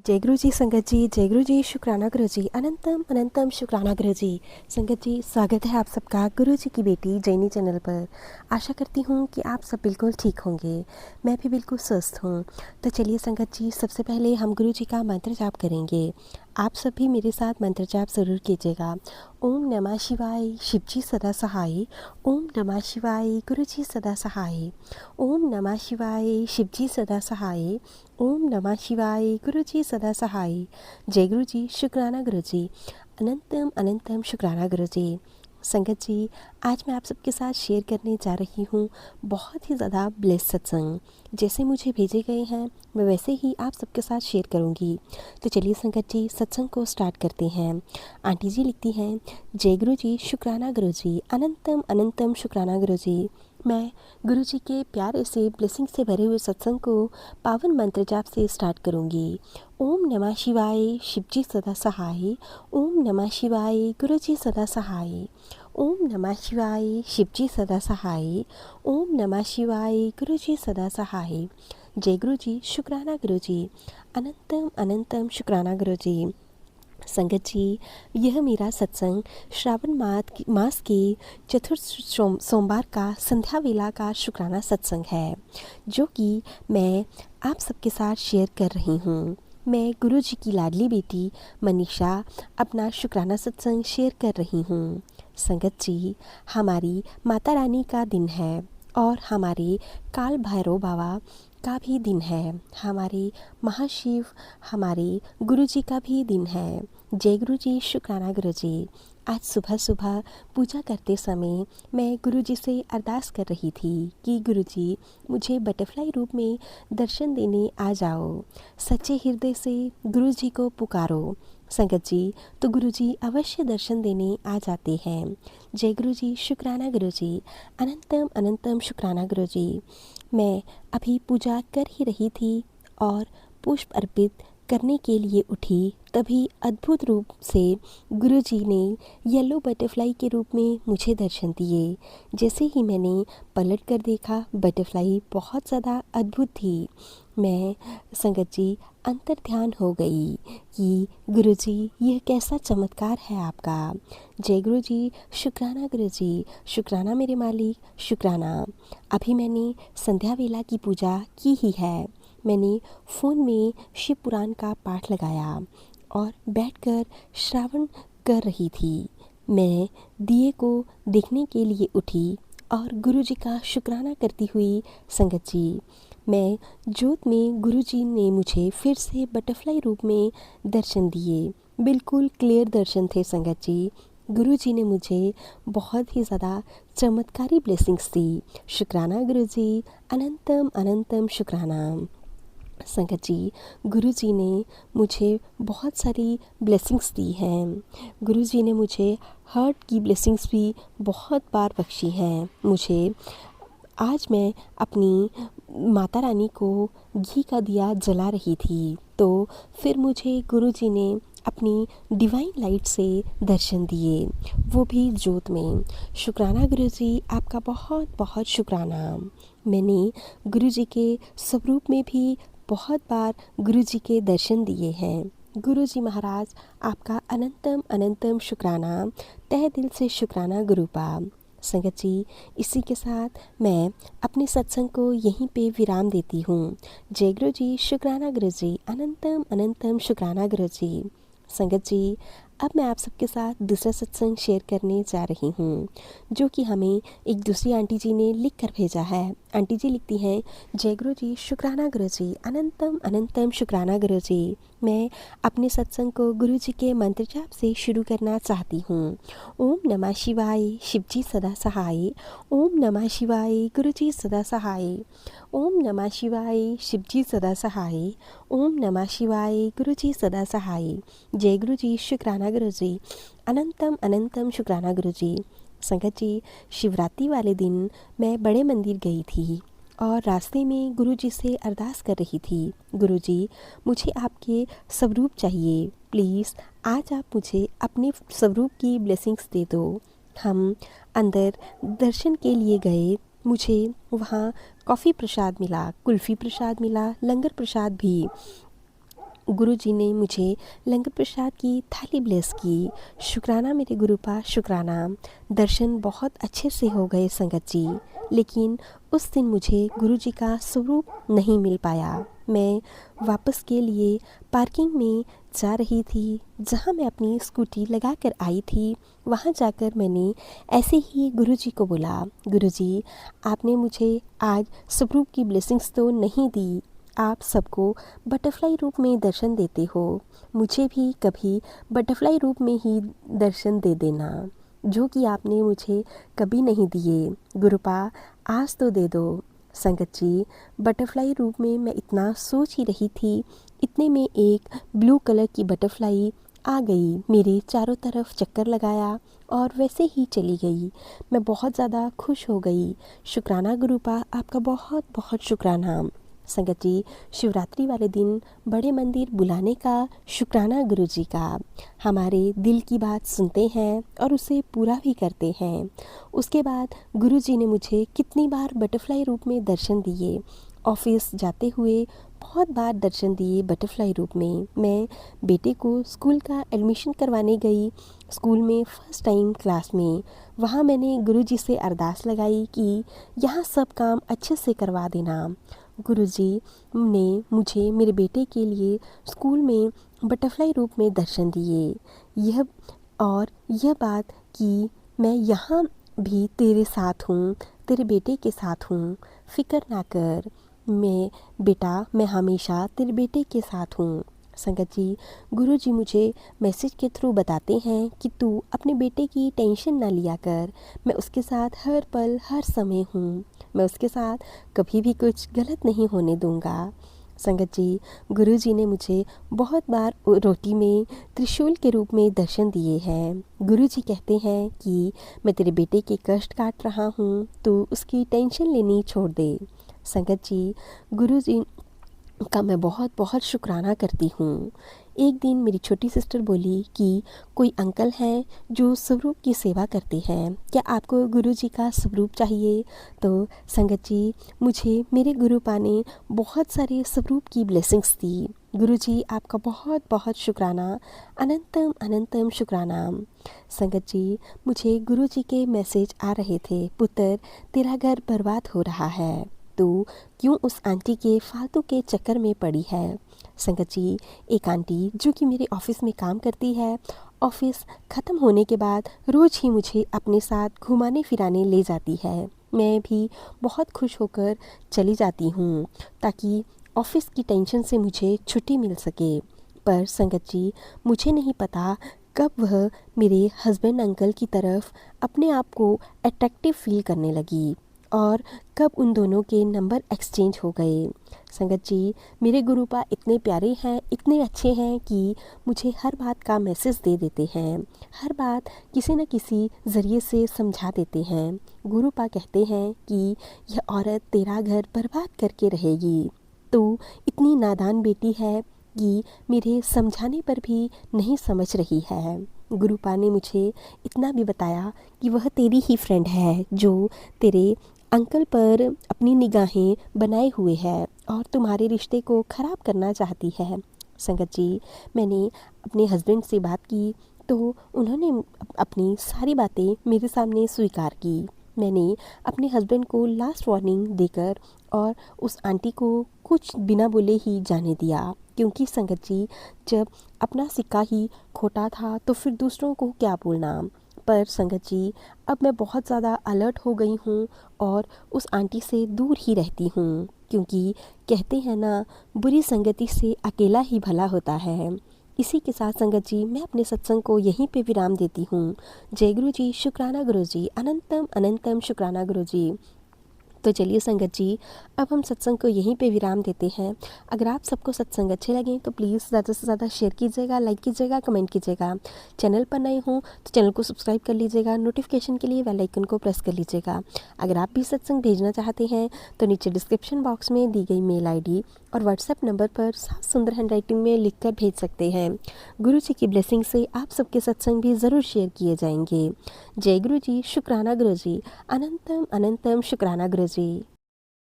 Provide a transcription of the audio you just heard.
जय गुरु जी संगत जी, जय गुरु जी, शुक्राना गुरु जी, अनंतम अनंतम शुक्राना गुरु जी। संगत जी, स्वागत है आप सबका गुरु जी की बेटी जैनी चैनल पर। आशा करती हूँ कि आप सब बिल्कुल ठीक होंगे। मैं भी बिल्कुल स्वस्थ हूँ। तो चलिए संगत जी, सबसे पहले हम गुरु जी का मंत्र जाप करेंगे। आप सब भी मेरे साथ मंत्र जाप ज़रूर कीजिएगा। ओम नमः शिवाय, शिव जी सदा सहाय। ओम नमः शिवाय, गुरु जी सदा सहाय। ओम नमः शिवाय, शिव जी सदा सहाय। ओम नमः शिवाय, गुरु जी सदा सहाय। जय गुरु जी, शुक्राना गुरु जी, अनंतम अनंतम शुक्राना गुरु जी। संगत जी, आज मैं आप सबके साथ शेयर करने जा रही हूँ बहुत ही ज़्यादा ब्लेस सत्संग। जैसे मुझे भेजे गए हैं मैं वैसे ही आप सबके साथ शेयर करूँगी। तो चलिए संगत जी, सत्संग को स्टार्ट करते हैं। आंटी जी लिखती हैं, जय गुरु जी, शुक्राना गुरु जी, अनंतम अनंतम शुक्राना गुरु जी। मैं गुरु जी के प्यारे से ब्लेसिंग से भरे हुए सत्संग को पावन मंत्र जाप से स्टार्ट करूँगी। ओम नमः शिवाय, शिव जी सदा सहाय। ओम नमः शिवाय, गुरु जी सदा सहाय। ओम नमः शिवाय, शिव जी सदा सहाय। ओम नमः शिवाय, गुरु जी सदा सहाय। जय गुरु जी, शुक्राना गुरु जी, अनंतम अनंतम शुक्राना गुरु जी। संगत जी, यह मेरा सत्संग श्रावण मास के चतुर्थ सोमवार का संध्या वेला का शुक्राना सत्संग है, जो कि मैं आप सबके साथ शेयर कर रही हूँ। मैं गुरु जी की लाडली बेटी मनीषा अपना शुक्राना सत्संग शेयर कर रही हूँ। संगत जी, हमारी माता रानी का दिन है और हमारे काल भैरव बाबा का भी दिन है। हमारे महाशिव, हमारे गुरु जी का भी दिन है। जय गुरु जी, शुक्राना गुरु जी। आज सुबह सुबह पूजा करते समय मैं गुरु जी से अरदास कर रही थी कि गुरु जी, मुझे बटरफ्लाई रूप में दर्शन देने आ जाओ। सच्चे हृदय से गुरु जी को पुकारो संगत जी, तो गुरु जी अवश्य दर्शन देने आ जाते हैं। जय गुरु जी, शुक्राना गुरु जी, अनंतम अनंतम शुक्राना गुरु जी। मैं अभी पूजा कर ही रही थी और पुष्प अर्पित करने के लिए उठी, तभी अद्भुत रूप से गुरुजी ने येलो बटरफ्लाई के रूप में मुझे दर्शन दिए। जैसे ही मैंने पलट कर देखा, बटरफ्लाई बहुत ज़्यादा अद्भुत थी। मैं संगत जी अंतर ध्यान हो गई कि गुरुजी, यह कैसा चमत्कार है आपका। जय गुरु जी, शुक्राना गुरु जी, शुक्राना मेरे मालिक, शुक्राना। अभी मैंने संध्या वेला की पूजा की ही है। मैंने फ़ोन में शिव पुराण का पाठ लगाया और बैठकर श्रावण कर रही थी। मैं दिए को देखने के लिए उठी और गुरु जी का शुक्राना करती हुई संगत जी, मैं जोत में गुरु जी ने मुझे फिर से बटरफ्लाई रूप में दर्शन दिए। बिल्कुल क्लियर दर्शन थे संगत जी। गुरु जी ने मुझे बहुत ही ज़्यादा चमत्कारी ब्लेसिंग्स दी। शुक्राना गुरु जी, अनंतम अनंतम शुक्राना। संगत जी, गुरु जी ने मुझे बहुत सारी ब्लेसिंग्स दी हैं। गुरु जी ने मुझे हार्ट की ब्लेसिंग्स भी बहुत बार बख्शी हैं। मुझे आज मैं अपनी माता रानी को घी का दिया जला रही थी, तो फिर मुझे गुरु जी ने अपनी डिवाइन लाइट से दर्शन दिए, वो भी जोत में। शुक्राना गुरु जी, आपका बहुत बहुत शुक्राना। मैंने गुरु जी के स्वरूप में भी बहुत बार गुरु जी के दर्शन दिए हैं। गुरु जी महाराज, आपका अनंतम अनंतम शुक्राना, तहे दिल से शुक्राना गुरुपा। संगत जी, इसी के साथ मैं अपने सत्संग को यहीं पे विराम देती हूँ। जय गुरु जी, शुक्राना गुरु जी, अनंतम अनंतम शुक्राना गुरु जी। संगत जी, अब मैं आप सबके साथ दूसरा सत्संग शेयर करने जा रही हूँ, जो कि हमें एक दूसरी आंटी जी ने लिख कर भेजा है। आंटी जी लिखती हैं, जय गुरु जी, शुक्राना गुरु जी, अनंतम अनंतम शुक्राना गुरु जी। मैं अपने सत्संग को गुरु जी के मंत्र जाप से शुरू करना चाहती हूँ। ओम नमः शिवाय, शिव जी सदा सहाय। ओम नमः शिवाय, गुरु जी सदा सहाय। ओम नमः शिवाय, शिव जी सदा सहाय। ओम नमः शिवाय, गुरु जी सदा सहाय। जय गुरु जी, शुक्राना गुरु जी, अनंतम अनंतम शुक्राना गुरु जी। संगत जी, शिवरात्रि वाले दिन मैं बड़े मंदिर गई थी और रास्ते में गुरु जी से अरदास कर रही थी, गुरु जी, मुझे आपके स्वरूप चाहिए, प्लीज़ आज आप मुझे अपने स्वरूप की ब्लेसिंग्स दे दो। हम अंदर दर्शन के लिए गए। मुझे वहाँ कॉफ़ी प्रसाद मिला, कुल्फ़ी प्रसाद मिला, लंगर प्रसाद भी। गुरुजी ने मुझे लंगर प्रसाद की थाली ब्लेस की। शुक्राना मेरे गुरुपा, शुक्राना। दर्शन बहुत अच्छे से हो गए संगत जी, लेकिन उस दिन मुझे गुरुजी का स्वरूप नहीं मिल पाया। मैं वापस के लिए पार्किंग में जा रही थी, जहाँ मैं अपनी स्कूटी लगा कर आई थी। वहाँ जाकर मैंने ऐसे ही गुरुजी को बोला, गुरुजी आपने मुझे आज स्वरूप की ब्लेसिंग्स तो नहीं दी, आप सबको बटरफ्लाई रूप में दर्शन देते हो, मुझे भी कभी बटरफ्लाई रूप में ही दर्शन दे देना, जो कि आपने मुझे कभी नहीं दिए। गुरुपा आज तो दे दो। संगत जी, बटरफ्लाई रूप में मैं इतना सोच ही रही थी, इतने में एक ब्लू कलर की बटरफ्लाई आ गई, मेरे चारों तरफ चक्कर लगाया और वैसे ही चली गई। मैं बहुत ज़्यादा खुश हो गई। शुक्राना गुरुपा, आपका बहुत बहुत शुक्राना। संगत जी, शिवरात्रि वाले दिन बड़े मंदिर बुलाने का शुक्राना गुरुजी का। हमारे दिल की बात सुनते हैं और उसे पूरा भी करते हैं। उसके बाद गुरुजी ने मुझे कितनी बार बटरफ्लाई रूप में दर्शन दिए। ऑफिस जाते हुए बहुत बार दर्शन दिए बटरफ्लाई रूप में। मैं बेटे को स्कूल का एडमिशन करवाने गई, स्कूल में फ़र्स्ट टाइम क्लास में। वहाँ मैंने गुरुजी से अरदास लगाई कि यहाँ सब काम अच्छे से करवा देना। गुरुजी ने मुझे मेरे बेटे के लिए स्कूल में बटरफ्लाई रूप में दर्शन दिए। यह बात कि मैं यहाँ भी तेरे साथ हूँ, तेरे बेटे के साथ हूँ, फिक्र ना कर, मैं हमेशा तेरे बेटे के साथ हूँ। संगत जी, गुरुजी मुझे मैसेज के थ्रू बताते हैं कि तू अपने बेटे की टेंशन ना लिया कर, मैं उसके साथ हर पल हर समय हूँ, मैं उसके साथ कभी भी कुछ गलत नहीं होने दूँगा। संगत जी, गुरुजी ने मुझे बहुत बार रोटी में त्रिशूल के रूप में दर्शन दिए हैं। गुरुजी कहते हैं कि मैं तेरे बेटे के कष्ट काट रहा हूँ, तू उसकी टेंशन लेनी छोड़ दे। संगत जी, गुरुजी का मैं बहुत बहुत शुक्राना करती हूँ। एक दिन मेरी छोटी सिस्टर बोली कि कोई अंकल हैं जो स्वरूप की सेवा करते हैं, क्या आपको गुरुजी का स्वरूप चाहिए? तो संगत जी, मुझे मेरे गुरुपा ने बहुत सारे स्वरूप की ब्लेसिंग्स दी। गुरुजी आपका बहुत बहुत शुक्राना, अनंतम अनंतम शुक्राना। संगत जी, मुझे गुरुजी के मैसेज आ रहे थे, पुत्र तेरा घर बर्बाद हो रहा है, तू क्यों उस आंटी के फालतू के चक्कर में पड़ी है। संगत जी, एक आंटी जो कि मेरे ऑफिस में काम करती है, ऑफिस ख़त्म होने के बाद रोज़ ही मुझे अपने साथ घुमाने फिराने ले जाती है। मैं भी बहुत खुश होकर चली जाती हूँ ताकि ऑफिस की टेंशन से मुझे छुट्टी मिल सके। पर संगत जी, मुझे नहीं पता कब वह मेरे हस्बैंड अंकल की तरफ अपने आप को अट्रैक्टिव फील करने लगी और कब उन दोनों के नंबर एक्सचेंज हो गए। संगत जी, मेरे गुरुपा इतने प्यारे हैं, इतने अच्छे हैं कि मुझे हर बात का मैसेज दे देते हैं, हर बात किसी न किसी ज़रिए से समझा देते हैं। गुरुपा कहते हैं कि यह औरत तेरा घर बर्बाद करके रहेगी, तू इतनी नादान बेटी है कि मेरे समझाने पर भी नहीं समझ रही है। गुरुपा ने मुझे इतना भी बताया कि वह तेरी ही फ्रेंड है जो तेरे अंकल पर अपनी निगाहें बनाए हुए है और तुम्हारे रिश्ते को ख़राब करना चाहती है। संगत जी, मैंने अपने हस्बैंड से बात की तो उन्होंने अपनी सारी बातें मेरे सामने स्वीकार की। मैंने अपने हस्बैंड को लास्ट वार्निंग देकर और उस आंटी को कुछ बिना बोले ही जाने दिया, क्योंकि संगत जी, जब अपना सिक्का ही खोटा था तो फिर दूसरों को क्या बोलना। पर संगत जी, अब मैं बहुत ज़्यादा अलर्ट हो गई हूँ और उस आंटी से दूर ही रहती हूँ, क्योंकि कहते हैं ना, बुरी संगति से अकेला ही भला होता है। इसी के साथ संगत जी, मैं अपने सत्संग को यहीं पे विराम देती हूँ। जय गुरु जी, शुक्राना गुरु जी, अनंतम अनंतम शुक्राना गुरु जी। तो चलिए संगत जी, अब हम सत्संग को यहीं पे विराम देते हैं। अगर आप सबको सत्संग अच्छे लगें तो प्लीज़ ज़्यादा से ज़्यादा शेयर कीजिएगा, लाइक कीजिएगा, कमेंट कीजिएगा। चैनल पर नए हों तो चैनल को सब्सक्राइब कर लीजिएगा, नोटिफिकेशन के लिए बेल आइकन को प्रेस कर लीजिएगा। अगर आप भी सत्संग भेजना चाहते हैं तो नीचे डिस्क्रिप्शन बॉक्स में दी गई मेल ID और व्हाट्सएप नंबर पर साफ सुंदर हैंडराइटिंग में लिख कर भेज सकते हैं। गुरु जी की ब्लेसिंग से आप सबके सत्संग भी ज़रूर शेयर किए जाएंगे। जय गुरु जी, शुक्राना गुरु जी, अनंतम अनंतम शुक्राना गुरु जी।